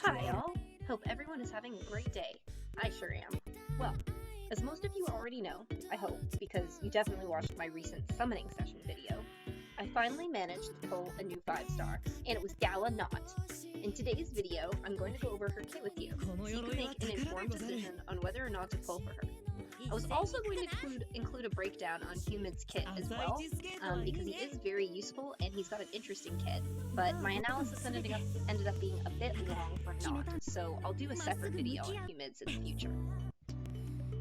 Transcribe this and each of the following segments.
Hi, all. Hope everyone is having a great day. I sure am. Well, as most of you already know, I hope, because you definitely watched my recent summoning session video, I finally managed to pull a new 5-star, and it was Gala Notte. In today's video, I'm going to go over her kit with you, so you can make an informed decision on whether or not to pull for her. I was also going to include a breakdown on Humid's kit as well, because he is very useful and he's got an interesting kit, but my analysis ended up being a bit long for Notte, so I'll do a separate video on Humid's in the future.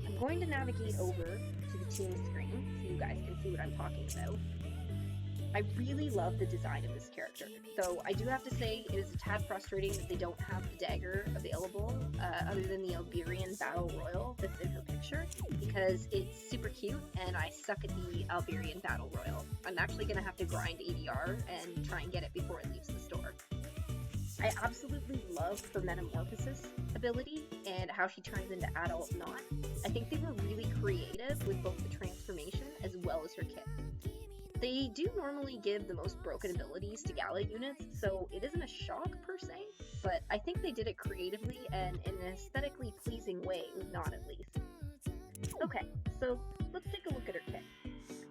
I'm going to navigate over to the team screen so you guys can see what I'm talking about. I really love the design of this character, though I do have to say it is a tad frustrating that they don't have the dagger available other than the Alberian Battle Royal that's in her picture, because it's super cute and I suck at the Alberian Battle Royal. I'm actually going to have to grind ADR and try and get it before it leaves the store. I absolutely love her Metamorphosis ability and how she turns into Adult Notte. I think they were really creative with both the transformation as well as her kit. They do normally give the most broken abilities to Gala units, so it isn't a shock per se, but I think they did it creatively and in an aesthetically pleasing way with Notte at least. Okay, so let's take a look at her kit.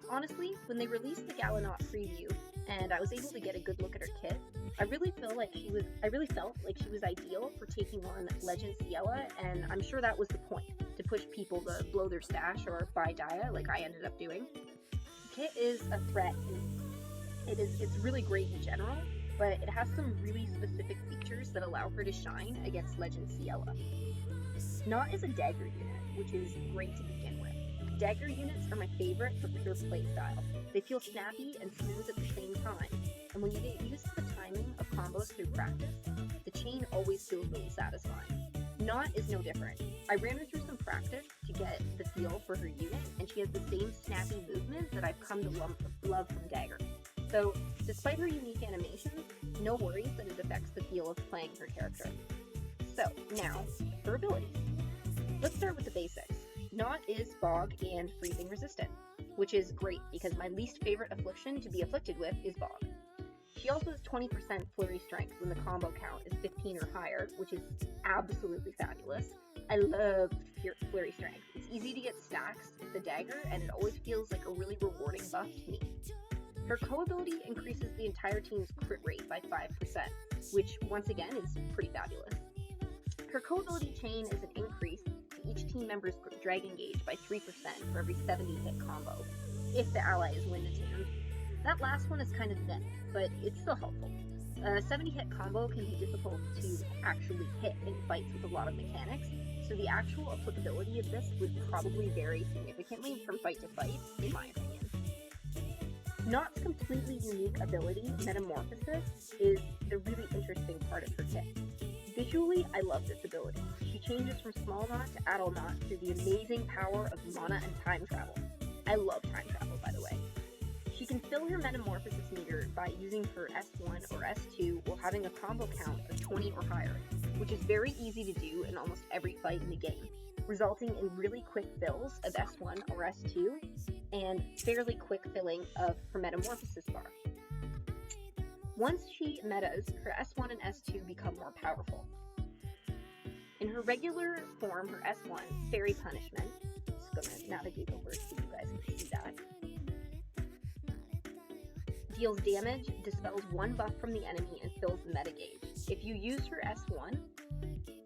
Honestly, when they released the Gala Notte preview and I was able to get a good look at her kit, I really felt like she was ideal for taking on Legend Ciela, and I'm sure that was the point, to push people to blow their stash or buy Dia like I ended up doing. Kit is a threat, and it's really great in general, but it has some really specific features that allow her to shine against Legend Ciela. Notte is a dagger unit, which is great to begin with. Dagger units are my favorite for pure playstyle. They feel snappy and smooth at the same time, and when you get used to the timing of combos through practice, the chain always feels really satisfying. Notte is no different. I ran her through some practice to get the feel for her unit, and she has the same snappy movement that I've come to love from Dagger. So, despite her unique animations, no worries that it affects the feel of playing her character. So, now, her abilities. Let's start with the basics. Notte is Bog and Freezing resistant, which is great because my least favorite affliction to be afflicted with is Bog. She also has 20% flurry strength when the combo count is 15 or higher, which is absolutely fabulous. I love flurry strength. It's easy to get stacks with the dagger, and it always feels like a really rewarding buff to me. Her co-ability increases the entire team's crit rate by 5%, which once again is pretty fabulous. Her co-ability chain is an increase to each team member's dragon gauge by 3% for every 70 hit combo, if the ally is wind attuned. That last one is kind of meh, but it's still helpful. A 70 hit combo can be difficult to actually hit in fights with a lot of mechanics, so the actual applicability of this would probably vary significantly from fight to fight, in my opinion. Notte's completely unique ability, Metamorphosis, is the really interesting part of her kit. Visually, I love this ability. She changes from small Notte to adult Notte through the amazing power of mana and time travel. I love time travel, by the way. She can fill her Metamorphosis meter by using her S1 or S2 while having a combo count of 20 or higher, which is very easy to do in almost every fight in the game, resulting in really quick fills of S1 or S2 and fairly quick filling of her Metamorphosis bar. Once she metas, her S1 and S2 become more powerful. In her regular form, her S1, Fairy Punishment, just gonna navigate over so you guys can see that, deals damage, dispels one buff from the enemy, and fills the meta gauge. If you use her S1,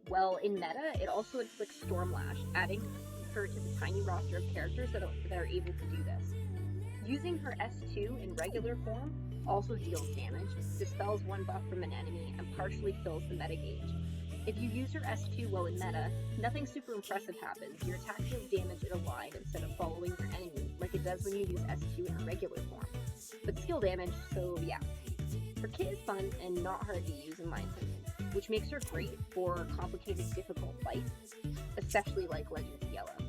well, in meta, it also inflicts Stormlash, adding her to the tiny roster of characters that are able to do this. Using her S2 in regular form also deals damage, dispels one buff from an enemy, and partially fills the meta gauge. If you use her S2 while in meta, nothing super impressive happens. Your attack deals damage in a line instead of following your enemy, like it does when you use S2 in her regular form. But skill damage, so yeah. Her kit is fun and not hard to use in my opinion, which makes her great for complicated, difficult fights, especially like Legend Ciela.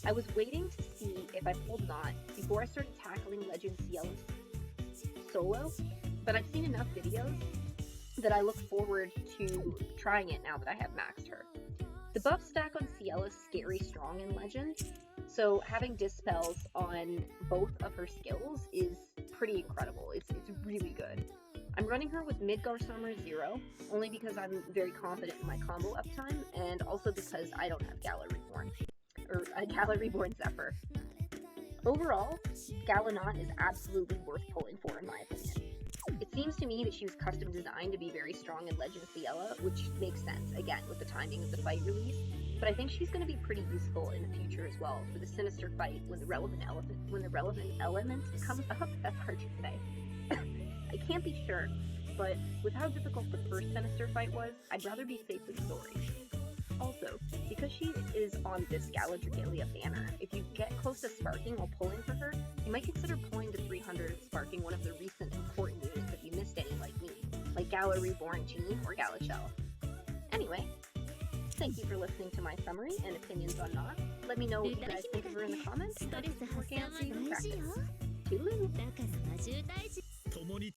I was waiting to see if I pulled Notte before I started tackling Legend Ciela solo, but I've seen enough videos that I look forward to trying it now that I have maxed her. The buff stack on Ciela is scary strong in Legend, so having dispels on both of her skills is pretty incredible. It's really good. I'm running her with Midgar Summer 0, only because I'm very confident in my combo uptime, and also because I don't have Gala Reborn, or Gala Reborn Zephyr. Overall, Gala Notte is absolutely worth pulling for in my opinion. It seems to me that she was custom designed to be very strong in Legend Ciela, which makes sense, again, with the timing of the fight release, but I think she's going to be pretty useful in the future as well for the Sinister fight when the relevant element comes up. That's hard to say. I can't be sure, but with how difficult the first Sinister fight was, I'd rather be safe than sorry. Also, because she is on this Gala Dragalia banner, if you get close to sparking while pulling for her, you might consider pulling to 300 and sparking one of the recent important units if you missed any like me, like Gala Reborn Jean or Gala Shell. Anyway, thank you for listening to my summary and opinions on Notte. Let me know what you guys think of her in the comments, and let's see if we can see you in practice. Toodaloo!